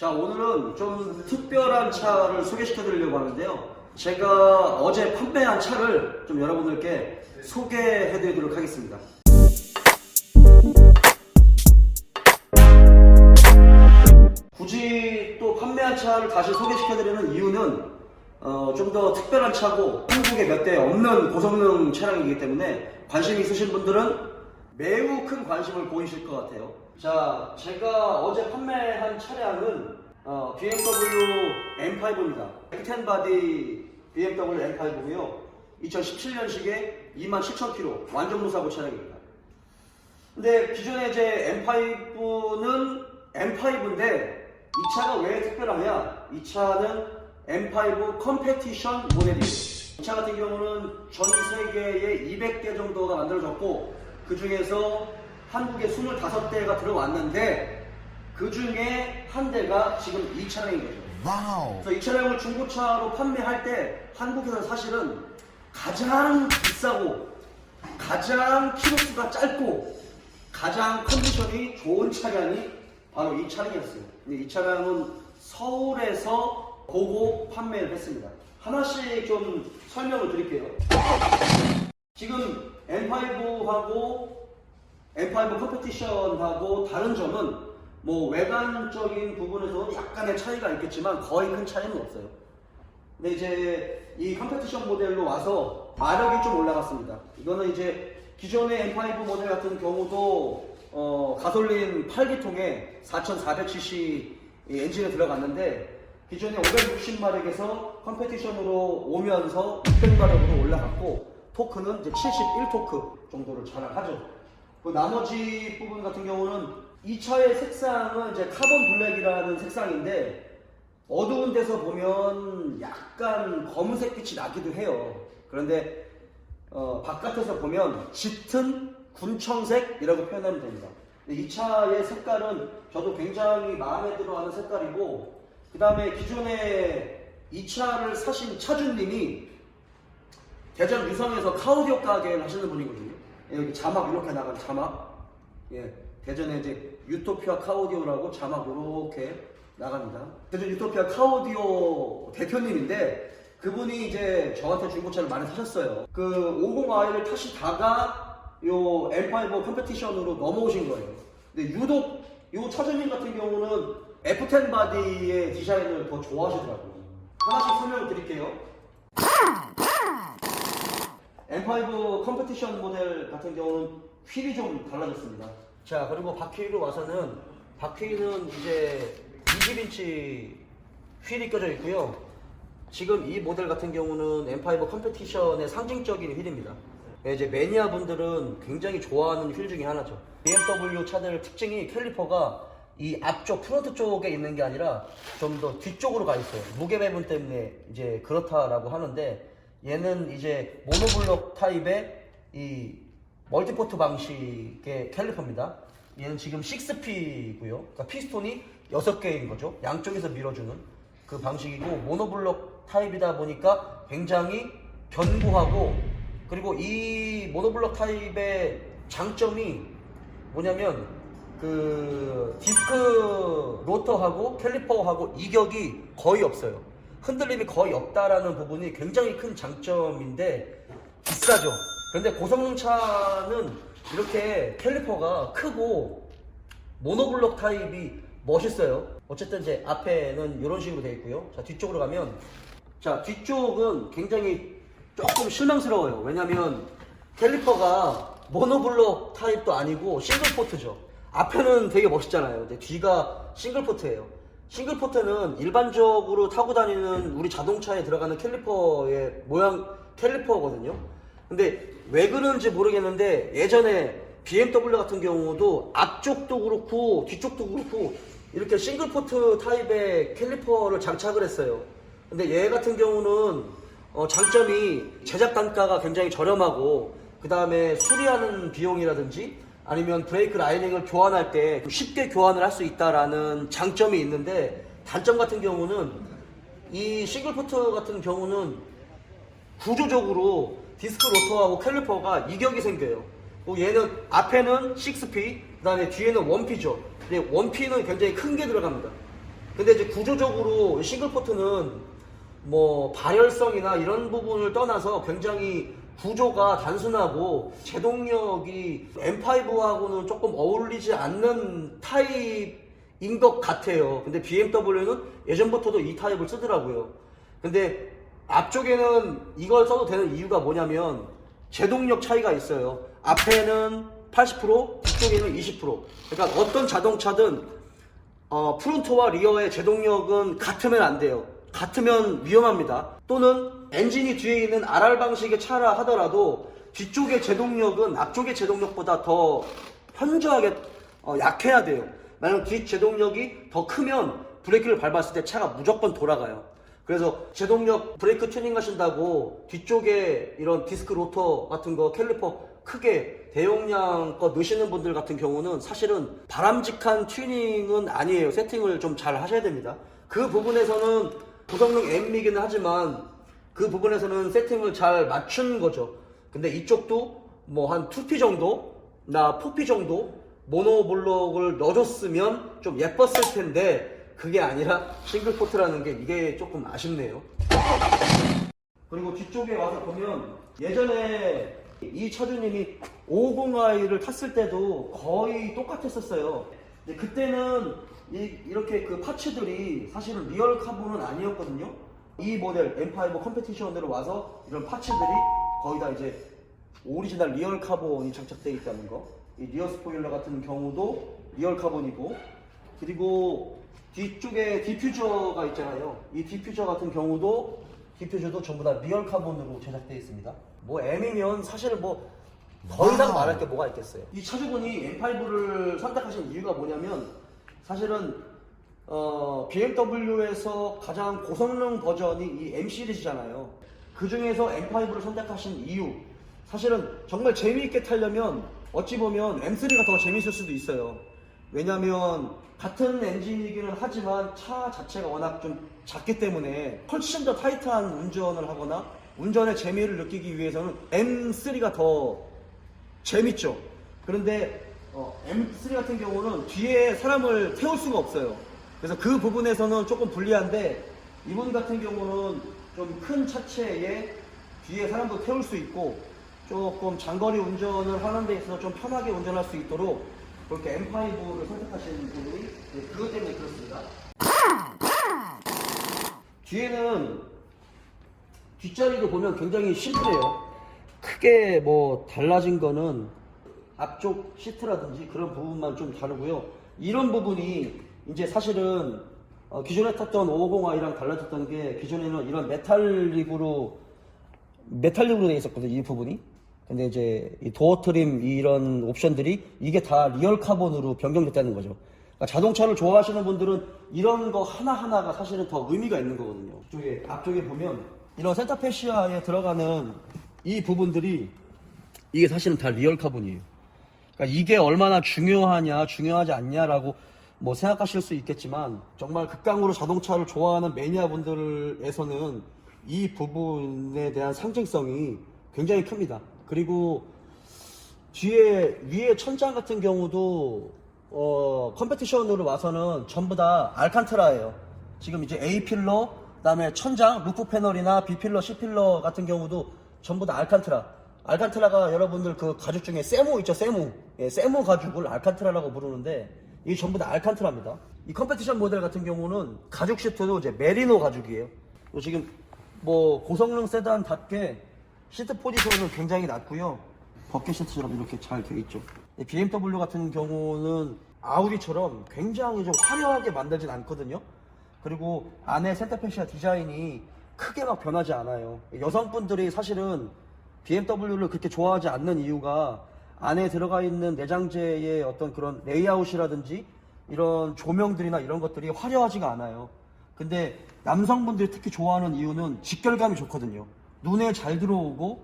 자, 오늘은 좀 특별한 차를 소개시켜 드리려고 하는데요. 제가 어제 판매한 차를 좀 여러분들께 소개해 드리도록 하겠습니다. 굳이 또 판매한 차를 다시 소개시켜 드리는 이유는 좀 더 특별한 차고 한국에 몇 대 없는 고성능 차량이기 때문에 관심 있으신 분들은 매우 큰 관심을 보이실 것 같아요. 자, 제가 어제 판매한 차량은 BMW M5입니다. F10 바디 BMW M5고요. 2017년식에 27,000km 완전 무사고 차량입니다. 근데 기존에 제 M5는 M5인데 이 차가 왜 특별하냐? 이 차는 M5 컴페티션 모델이에요. 이 차 같은 경우는 전 세계에 200대 정도가 만들어졌고 그 중에서 한국에 25대가 들어왔는데 그 중에 한 대가 지금 이 차량인 거죠. 와우. 그래서 이 차량을 중고차로 판매할 때 한국에서 사실은 가장 비싸고 가장 키로수가 짧고 가장 컨디션이 좋은 차량이 바로 이 차량이었어요. 근데 이 차량은 서울에서 보고 판매를 했습니다. 하나씩 좀 설명을 드릴게요. 지금 M5하고 M5 컴페티션하고 다른 점은 뭐 외관적인 부분에서 약간의 차이가 있겠지만 거의 큰 차이는 없어요. 근데 이제 이 컴페티션 모델로 와서 마력이 좀 올라갔습니다. 이거는 이제 기존의 M5 모델 같은 경우도 가솔린 8기통에 4400cc 엔진에 들어갔는데 기존에 560마력에서 컴페티션으로 오면서 600마력으로 올라갔고 토크는 이제 71토크 정도를 자랑하죠. 그 나머지 부분 같은 경우는 이 차의 색상은 이제 카본 블랙이라는 색상인데 어두운 데서 보면 약간 검은색 빛이 나기도 해요. 그런데 바깥에서 보면 짙은 군청색이라고 표현하면 됩니다. 이 차의 색깔은 저도 굉장히 마음에 들어하는 색깔이고 그 다음에 기존에 이 차를 사신 차주님이 대전 유성에서 카오디오 가게를 하시는 분이거든요. 여기 자막 이렇게 나간 자막. 예, 대전에 이제 유토피아 카오디오라고 자막 이렇게 나갑니다. 대전 유토피아 카오디오 대표님인데 그분이 이제 저한테 중고차를 많이 사셨어요. 그 50i를 타시다가 요 M5 컴페티션으로 넘어오신 거예요. 근데 유독 요 차주님 같은 경우는 F10 바디의 디자인을 더 좋아하시더라고요. 하나씩 설명을 드릴게요. M5 컴페티션 모델 같은 경우는 휠이 좀 달라졌습니다. 자, 그리고 바퀴로 와서는 바퀴는 이제 20인치 휠이 껴져 있고요. 지금 이 모델 같은 경우는 M5 컴페티션의 상징적인 휠입니다. 이제 매니아 분들은 굉장히 좋아하는 휠 중에 하나죠. BMW 차들 특징이 캘리퍼가 이 앞쪽 프론트 쪽에 있는 게 아니라 좀 더 뒤쪽으로 가 있어요. 무게 배분 때문에 이제 그렇다라고 하는데 얘는 이제 모노블록 타입의 이 멀티포트 방식의 캘리퍼입니다. 얘는 지금 6P고요. 그러니까 피스톤이 6개인 거죠. 양쪽에서 밀어주는 그 방식이고 모노블록 타입이다 보니까 굉장히 견고하고 그리고 이 모노블록 타입의 장점이 뭐냐면 그 디스크 로터하고 캘리퍼하고 이격이 거의 없어요. 흔들림이 거의 없다라는 부분이 굉장히 큰 장점인데 비싸죠. 그런데 고성능 차는 이렇게 캘리퍼가 크고 모노블록 타입이 멋있어요. 어쨌든 이제 앞에는 이런 식으로 되어 있고요. 자, 뒤쪽으로 가면 자, 뒤쪽은 굉장히 조금 실망스러워요. 왜냐면 캘리퍼가 모노블록 타입도 아니고 싱글포트죠. 앞에는 되게 멋있잖아요. 근데 뒤가 싱글포트예요. 싱글포트는 일반적으로 타고 다니는 우리 자동차에 들어가는 캘리퍼의 모양 캘리퍼거든요. 근데 왜 그런지 모르겠는데 예전에 BMW 같은 경우도 앞쪽도 그렇고 뒤쪽도 그렇고 이렇게 싱글포트 타입의 캘리퍼를 장착을 했어요. 근데 얘 같은 경우는 장점이 제작 단가가 굉장히 저렴하고 그 다음에 수리하는 비용이라든지 아니면 브레이크 라이닝을 교환할 때 쉽게 교환을 할 수 있다라는 장점이 있는데 단점 같은 경우는 이 싱글포트 같은 경우는 구조적으로 디스크 로터하고 캘리퍼가 이격이 생겨요. 얘는 앞에는 6P, 그 다음에 뒤에는 1P죠. 근데 1P는 굉장히 큰 게 들어갑니다. 근데 이제 구조적으로 싱글포트는 뭐 발열성이나 이런 부분을 떠나서 굉장히 구조가 단순하고 제동력이 M5하고는 조금 어울리지 않는 타입인 것 같아요. 근데 BMW는 예전부터도 이 타입을 쓰더라고요. 근데 앞쪽에는 이걸 써도 되는 이유가 뭐냐면 제동력 차이가 있어요. 앞에는 80%, 뒤쪽에는 20%. 그러니까 어떤 자동차든 프론트와 리어의 제동력은 같으면 안 돼요. 같으면 위험합니다. 또는 엔진이 뒤에 있는 RR 방식의 차라 하더라도 뒤쪽의 제동력은 앞쪽의 제동력보다 더 현저하게 약해야 돼요. 만약 뒷 제동력이 더 크면 브레이크를 밟았을 때 차가 무조건 돌아가요. 그래서 제동력 브레이크 튜닝 하신다고 뒤쪽에 이런 디스크 로터 같은 거 캘리퍼 크게 대용량 거 넣으시는 분들 같은 경우는 사실은 바람직한 튜닝은 아니에요. 세팅을 좀 잘 하셔야 됩니다. 그 부분에서는 고성능 M이기는 하지만 그 부분에서는 세팅을 잘 맞춘 거죠. 근데 이쪽도 뭐 한 2P 정도 나 4P 정도 모노블록을 넣어줬으면 좀 예뻤을 텐데 그게 아니라 싱글포트라는 게 이게 조금 아쉽네요. 그리고 뒤쪽에 와서 보면 예전에 이 차주님이 550i를 탔을 때도 거의 똑같았었어요. 근데 그때는 이렇게 그 파츠들이 사실은 리얼 카본은 아니었거든요. 이 모델 M5 컴페티션으로 와서 이런 파츠들이 거의 다 이제 오리지널 리얼 카본이 장착되어 있다는 거. 이 리어 스포일러 같은 경우도 리얼 카본이고, 그리고 뒤쪽에 디퓨저가 있잖아요. 이 디퓨저 같은 경우도 디퓨저도 전부 다 리얼 카본으로 제작되어 있습니다. 뭐 M이면 사실 뭐 더 이상 말할 게 뭐가 있겠어요. 이 차주분이 M5를 선택하신 이유가 뭐냐면 사실은 BMW에서 가장 고성능 버전이 이 M 시리즈잖아요. 그 중에서 M5를 선택하신 이유, 사실은 정말 재미있게 타려면 어찌 보면 M3가 더 재밌을 수도 있어요. 왜냐면 같은 엔진이기는 하지만 차 자체가 워낙 좀 작기 때문에 훨씬 더 타이트한 운전을 하거나 운전의 재미를 느끼기 위해서는 M3가 더 재밌죠. 그런데 M3 같은 경우는 뒤에 사람을 태울 수가 없어요. 그래서 그 부분에서는 조금 불리한데, 이분 같은 경우는 좀 큰 차체에 뒤에 사람도 태울 수 있고 조금 장거리 운전을 하는 데 있어서 좀 편하게 운전할 수 있도록 그렇게 M5를 선택하시는 분들이 그것 때문에 그렇습니다. 뒤에는 뒷자리도 보면 굉장히 심플해요. 크게 뭐 달라진 거는 앞쪽 시트라든지 그런 부분만 좀 다르고요. 이런 부분이 이제 사실은 기존에 탔던 550i랑 달라졌던 게, 기존에는 이런 메탈릭으로 되어 있었거든요, 이 부분이. 근데 이제 이 도어 트림 이런 옵션들이 이게 다 리얼 카본으로 변경됐다는 거죠. 그러니까 자동차를 좋아하시는 분들은 이런 거 하나하나가 사실은 더 의미가 있는 거거든요. 앞쪽에 보면 이런 센터 패시아에 들어가는 이 부분들이 이게 사실은 다 리얼 카본이에요. 그러니까 이게 얼마나 중요하냐, 중요하지 않냐라고 뭐 생각하실 수 있겠지만, 정말 극강으로 자동차를 좋아하는 매니아분들에서는 이 부분에 대한 상징성이 굉장히 큽니다. 그리고 위에 천장 같은 경우도 컴페티션으로 와서는 전부 다 알칸테라예요. 지금 이제 A필러, 그다음에 천장, 루프 패널이나 B필러, C필러 같은 경우도 전부 다 알칸테라. 알칸테라가 여러분들 그 가죽 중에 세모 있죠, 세모. 예, 세모 가죽을 알칸테라라고 부르는데 이게 전부 다 알칸테라입니다. 이 컴페티션 모델 같은 경우는 가죽 시트도 이제 메리노 가죽이에요. 지금 뭐 고성능 세단답게 시트 포지션은 굉장히 낮고요. 버켓 시트처럼 이렇게 잘 되어 있죠. BMW 같은 경우는 아우디처럼 굉장히 좀 화려하게 만들진 않거든요. 그리고 안에 센터페시아 디자인이 크게 막 변하지 않아요. 여성분들이 사실은 BMW를 그렇게 좋아하지 않는 이유가 안에 들어가 있는 내장재의 어떤 그런 레이아웃이라든지 이런 조명들이나 이런 것들이 화려하지가 않아요. 근데 남성분들이 특히 좋아하는 이유는 직결감이 좋거든요. 눈에 잘 들어오고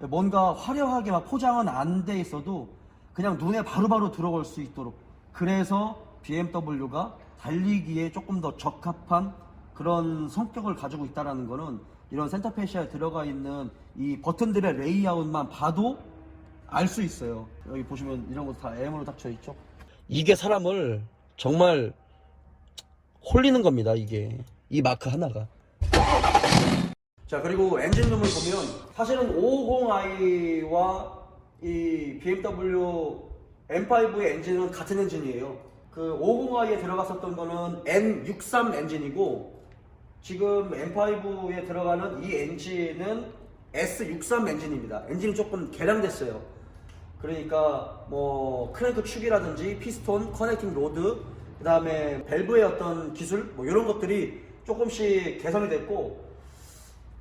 뭔가 화려하게 막 포장은 안 돼 있어도 그냥 눈에 바로바로 들어올 수 있도록, 그래서 BMW가 달리기에 조금 더 적합한 그런 성격을 가지고 있다는 거는 이런 센터페시아에 들어가 있는 이 버튼들의 레이아웃만 봐도 알 수 있어요. 여기 보시면 이런 것도 다 M으로 닥쳐 있죠. 이게 사람을 정말 홀리는 겁니다. 이게 이 마크 하나가. 자, 그리고 엔진룸을 보면 사실은 550i와 이 BMW M5의 엔진은 같은 엔진이에요. 그 550i에 들어갔었던 거는 N63 엔진이고, 지금 M5에 들어가는 이 엔진은 S63 엔진입니다. 엔진이 조금 개량됐어요. 그러니까 뭐 크랭크 축이라든지 피스톤, 커넥팅 로드, 그 다음에 밸브의 어떤 기술 뭐 이런 것들이 조금씩 개선이 됐고,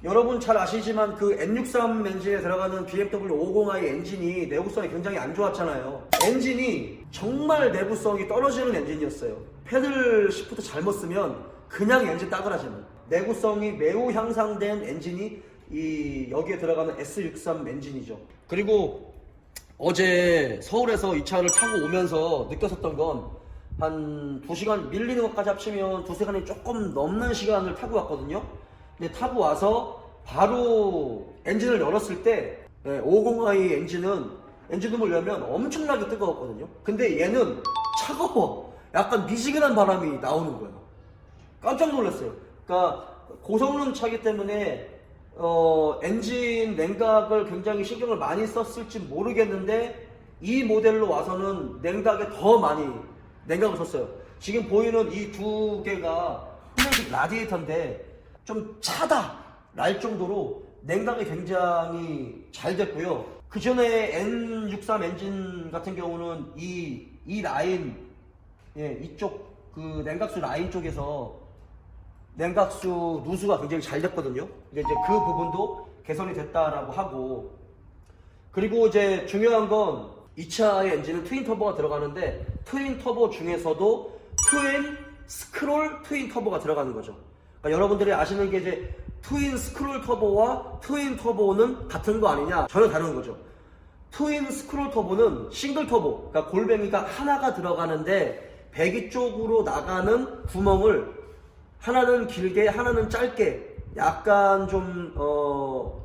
여러분 잘 아시지만 그 N63 엔진에 들어가는 BMW 550i 엔진이 내구성이 굉장히 안 좋았잖아요. 엔진이 정말 내구성이 떨어지는 엔진이었어요. 패들 시프트 잘못 쓰면 그냥 엔진 따그라지는, 내구성이 매우 향상된 엔진이 이 여기에 들어가는 S63 엔진이죠. 그리고 어제 서울에서 이 차를 타고 오면서 느꼈었던 건 한 2시간 밀리는 것까지 합치면 2시간이 조금 넘는 시간을 타고 왔거든요. 근데 타고 와서 바로 엔진을 열었을 때 550i 엔진은 엔진룸을 열면 엄청나게 뜨거웠거든요. 근데 얘는 차가워. 약간 미지근한 바람이 나오는 거예요. 깜짝 놀랐어요. 그러니까 고성능 차기 때문에 엔진 냉각을 굉장히 신경을 많이 썼을지 모르겠는데, 이 모델로 와서는 냉각에 더 많이 냉각을 썼어요. 지금 보이는 이 두 개가 플라스틱 라디에이터인데 좀 차다 날 정도로 냉각이 굉장히 잘 됐고요. 그 전에 N63 엔진 같은 경우는 이 라인, 이쪽 그 냉각수 라인 쪽에서 냉각수 누수가 굉장히 잘 됐거든요. 이제 그 부분도 개선이 됐다라고 하고, 그리고 이제 중요한 건 이 차의 엔진은 트윈 터보가 들어가는데, 트윈 터보 중에서도 트윈 스크롤 트윈 터보가 들어가는 거죠. 그러니까 여러분들이 아시는 게 이제 트윈 스크롤 터보와 트윈 터보는 같은 거 아니냐? 전혀 다른 거죠. 트윈 스크롤 터보는 싱글 터보, 그러니까 골뱅이가 하나가 들어가는데 배기 쪽으로 나가는 구멍을 하나는 길게 하나는 짧게 약간 좀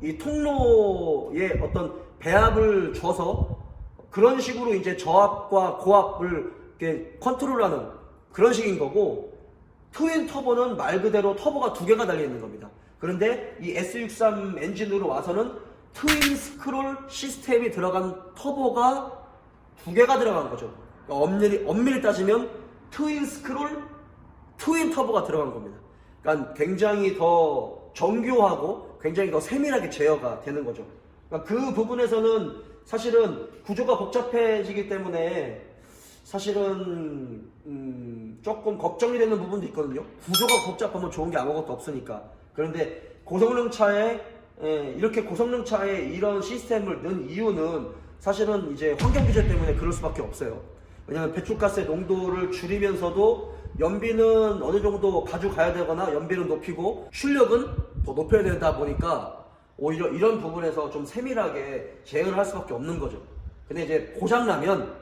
이 통로에 어떤 배합을 줘서 그런 식으로 이제 저압과 고압을 이렇게 컨트롤하는 그런 식인 거고, 트윈 터보는 말 그대로 터보가 두 개가 달려 있는 겁니다. 그런데 이 S63 엔진으로 와서는 트윈 스크롤 시스템이 들어간 터보가 두 개가 들어간 거죠. 그러니까 엄밀히 따지면 트윈 스크롤 트윈 터보가 들어간 겁니다. 그러니까 굉장히 더 정교하고 굉장히 더 세밀하게 제어가 되는 거죠. 그러니까 그 부분에서는 사실은 구조가 복잡해지기 때문에 사실은 조금 걱정이 되는 부분도 있거든요. 구조가 복잡하면 좋은 게 아무것도 없으니까. 그런데 고성능 차에 이렇게 고성능 차에 이런 시스템을 넣은 이유는 사실은 이제 환경 규제 때문에 그럴 수밖에 없어요. 왜냐하면 배출가스의 농도를 줄이면서도 연비는 어느 정도 가져가야 되거나 연비는 높이고 출력은 더 높여야 되다 보니까 오히려 이런 부분에서 좀 세밀하게 제어를 할 수밖에 없는 거죠. 근데 이제 고장나면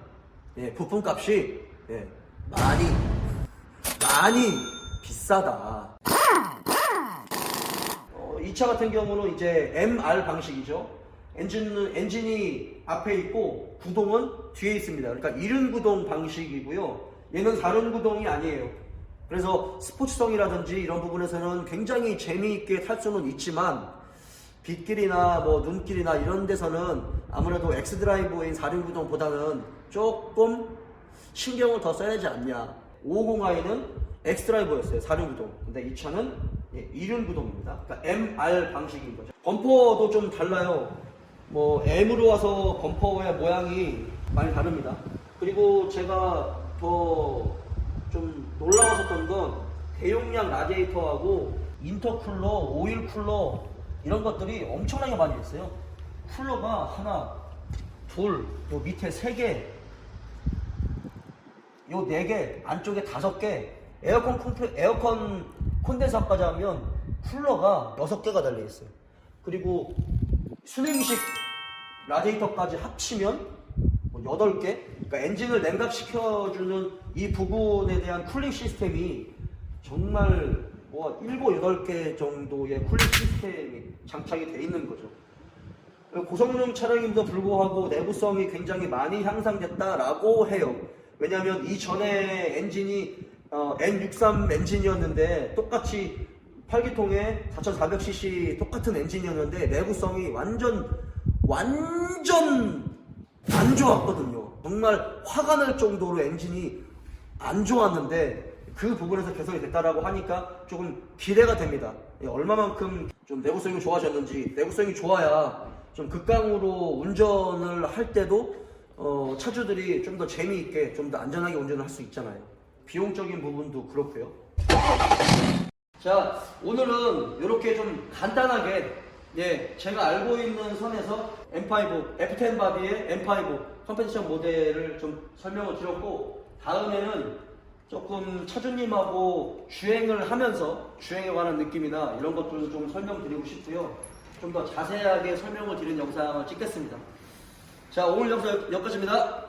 부품값이 많이 비싸다. 이 차 같은 경우는 이제 MR 방식이죠. 엔진이 앞에 있고 구동은 뒤에 있습니다. 그러니까 이륜 구동 방식이고요. 얘는 사륜 구동이 아니에요. 그래서 스포츠성이라든지 이런 부분에서는 굉장히 재미있게 탈 수는 있지만, 빗길이나 뭐 눈길이나 이런 데서는 아무래도 엑스드라이브인 사륜 구동보다는 조금 신경을 더 써야 되지 않냐. 550i는 엑스드라이브였어요, 사륜 구동. 근데 이 차는 이륜 구동입니다. 그러니까 MR 방식인 거죠. 범퍼도 좀 달라요. 뭐 M으로 와서 범퍼의 모양이 많이 다릅니다. 그리고 제가 더 좀 놀라웠었던 건 대용량 라디에이터하고 인터쿨러, 오일 쿨러 이런 것들이 엄청나게 많이 있어요. 쿨러가 하나, 둘, 요 밑에 3개, 요 4개, 안쪽에 5개, 에어컨 콘덴서까지 하면 쿨러가 6개가 달려있어요. 그리고 수냉식 라디에이터까지 합치면 8개? 그러니까 엔진을 냉각시켜주는 이 부분에 대한 쿨링 시스템이 정말 7, 8개 정도의 쿨링 시스템이 장착이 돼 있는 거죠. 고성능 차량임에도 불구하고 내구성이 굉장히 많이 향상됐다라고 해요. 왜냐하면 이전에 엔진이 N63 엔진이었는데 똑같이 8기통에 4400cc 똑같은 엔진이었는데 내구성이 완전 안 좋았거든요. 정말 화가 날 정도로 엔진이 안 좋았는데 그 부분에서 개선이 됐다라고 하니까 조금 기대가 됩니다. 얼마만큼 좀 내구성이 좋아졌는지. 내구성이 좋아야 좀 극강으로 운전을 할 때도 차주들이 좀 더 재미있게 좀 더 안전하게 운전을 할 수 있잖아요. 비용적인 부분도 그렇고요. 자, 오늘은 이렇게 좀 간단하게 제가 알고 있는 선에서 M5, F10 바디의 M5 컴페티션 모델을 좀 설명을 드렸고, 다음에는 조금 차주님하고 주행을 하면서 주행에 관한 느낌이나 이런 것들도 좀 설명드리고 싶고요. 좀 더 자세하게 설명을 드리는 영상을 찍겠습니다. 자, 오늘 영상 여기까지입니다.